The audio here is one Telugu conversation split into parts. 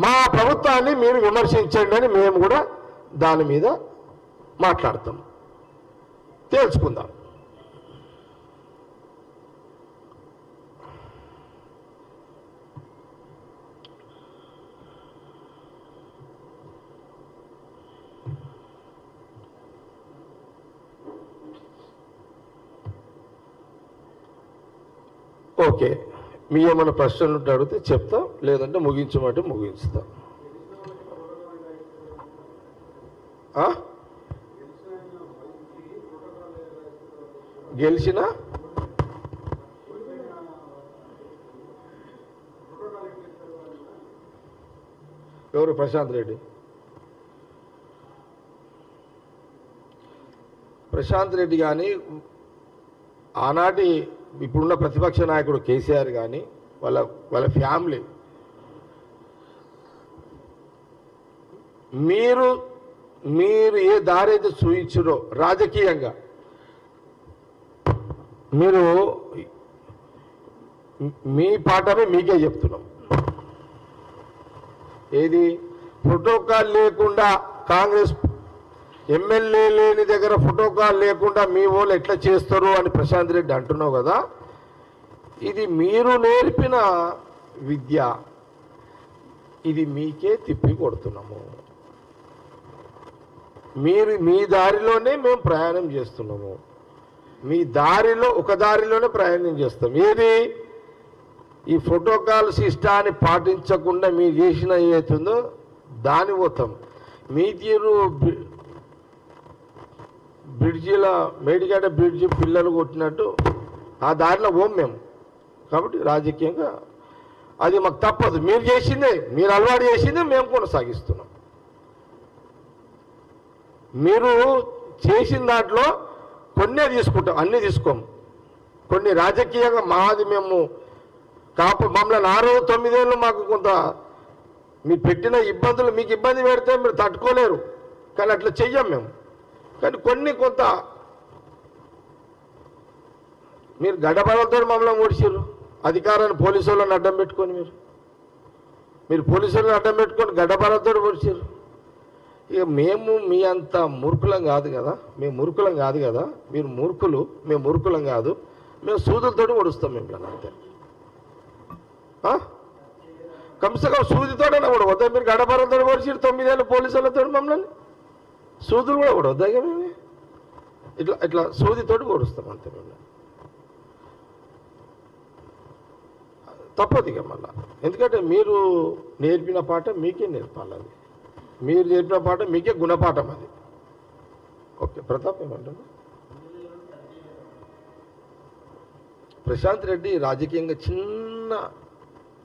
మా ప్రభుత్వాన్ని మీరు విమర్శించండి అని మేము కూడా దాని మీద మాట్లాడతాం, తేల్చుకుందాం. ఓకే, మీ ఏమైనా ప్రశ్నలు ఉంటే అడిగితే చెప్తా, లేదంటే ముగించమంటే ముగించుతా. గెలిచిన ఎవరు? ప్రశాంత్ రెడ్డి. ప్రశాంత్ రెడ్డి కానీ ఆనాటి ఇప్పుడున్న ప్రతిపక్ష నాయకుడు కేసీఆర్ కానీ వాళ్ళ ఫ్యామిలీ మీరు ఏ దారి అయితే చూయించారో రాజకీయంగా మీరు మీ పాఠమే మీకే చెప్తున్నాం. ఏది ప్రోటోకాల్ లేకుండా కాంగ్రెస్ ఎమ్మెల్యే లేని దగ్గర ప్రోటోకాల్ లేకుండా మీ వాళ్ళు ఎట్లా చేస్తారు అని ప్రశాంత్ రెడ్డి అంటున్నావు కదా, ఇది మీరు నేర్పిన విద్య, ఇది మీకే తిప్పి కొడుతున్నాము. మీ దారిలోనే మేము ప్రయాణం చేస్తున్నాము, మీ దారిలో ఒక దారిలోనే ప్రయాణం చేస్తాం. ఏది ఈ ప్రోటోకాల్ సిస్టాన్ని పాటించకుండా మీరు చేసిన ఏతుందో దాని పోతాం. మీ తీరు బ్రిడ్జిల మేడిగడ్డ బ్రిడ్జి పిల్లలు కొట్టినట్టు ఆ దారిలో పోం మేము. కాబట్టి రాజకీయంగా అది మాకు తప్పదు. మీరు చేసిందే, మీరు అలవాటు చేసిందే మేము కొనసాగిస్తున్నాం. మీరు చేసిన దాంట్లో కొన్నే తీసుకుంటాం, అన్నీ తీసుకోము. కొన్ని రాజకీయంగా మాది మేము మమ్మల్ని 6-9 ఏళ్ళు మాకు కొంత మీరు పెట్టిన ఇబ్బందులు మీకు ఇబ్బంది పెడితే మీరు తట్టుకోలేరు, కానీ అట్లా చెయ్యం మేము. కానీ కొంత మీరు గడ్డపడలతో మమ్మల్ని ఓడిచారు. అధికారాన్ని పోలీసు వాళ్ళని అడ్డం పెట్టుకొని మీరు పోలీసు వాళ్ళని అడ్డం పెట్టుకొని గడ్డపడలతో ఓడిచారు. ఇక మేము మీ అంత మూర్ఖులం కాదు కదా, మేము మూర్ఖులం కాదు కదా, మీరు మూర్ఖులు, మేము మూర్ఖులం కాదు. మేము సూదులతో ఓడుస్తాం మిమ్మల్ని అంతే. కమ్సే కమ్ సూదితోనే కూడా వద్దా? మీరు గడ్డపడలతో ఓడిచారు 9 ఏళ్ళు పోలీసు వాళ్ళతో మమ్మల్ని. సూదులు కూడా వద్దా? మేము ఇట్లా సూదితోటి ఓడుస్తాం అంతే. మేము తప్పదు ఇక మళ్ళా, ఎందుకంటే మీరు నేర్పిన పాట మీకే నేర్పాలి. అది మీరు నేర్పిన పాట మీకే గుణపాఠం అది. ఓకే, ప్రతాప్ ఏమంటారు? ప్రశాంత్ రెడ్డి రాజకీయంగా చిన్న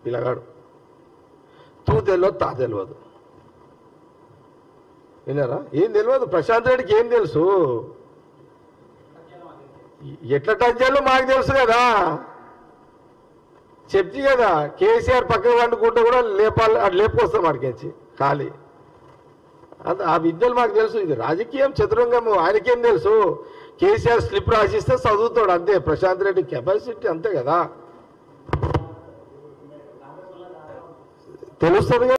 పిల్లగాడు, తూ తెలియదు తా తెలియదు. విన్నారా? ఏం తెలియదు ప్రశాంత్ రెడ్డికి, ఏం తెలుసు? ఎట్లా టచ్ చేయాలో మాకు తెలుసు కదా, చెప్తి కదా. కేసీఆర్ పక్కన వండుకుంటే కూడా లేపుకొస్తాం అడిగించి ఖాళీ. ఆ విద్యలు మాకు తెలుసు. ఇది రాజకీయం చతురంగము, ఆయనకేం తెలుసు? కేసీఆర్ స్లిప్ రాసిస్తే చదువుతాడు అంతే. ప్రశాంత్ రెడ్డి కెపాసిటీ అంతే కదా, తెలుస్తుంది.